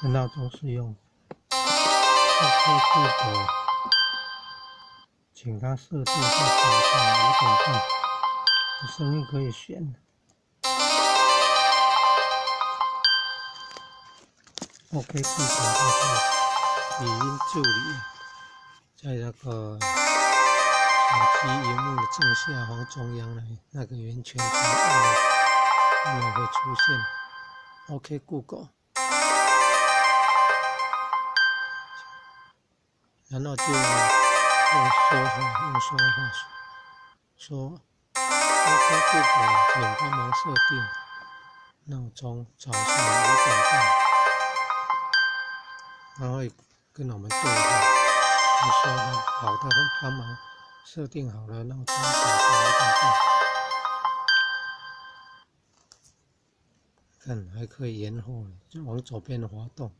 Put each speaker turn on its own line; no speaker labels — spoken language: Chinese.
这闹钟是用 OK Google， 请它设定在早上5点半，声音可以选。OK Google 就是语音助理，在那个手机荧幕的正下方中央那个圆圈按了会出现 OK Google。然后就用说话说 OK Google， 请帮忙设定闹钟早上5点半，然后会跟我们对话，你说呢？好的，会帮忙设定好了闹钟早上5点半。看还可以延后，就往左边滑动。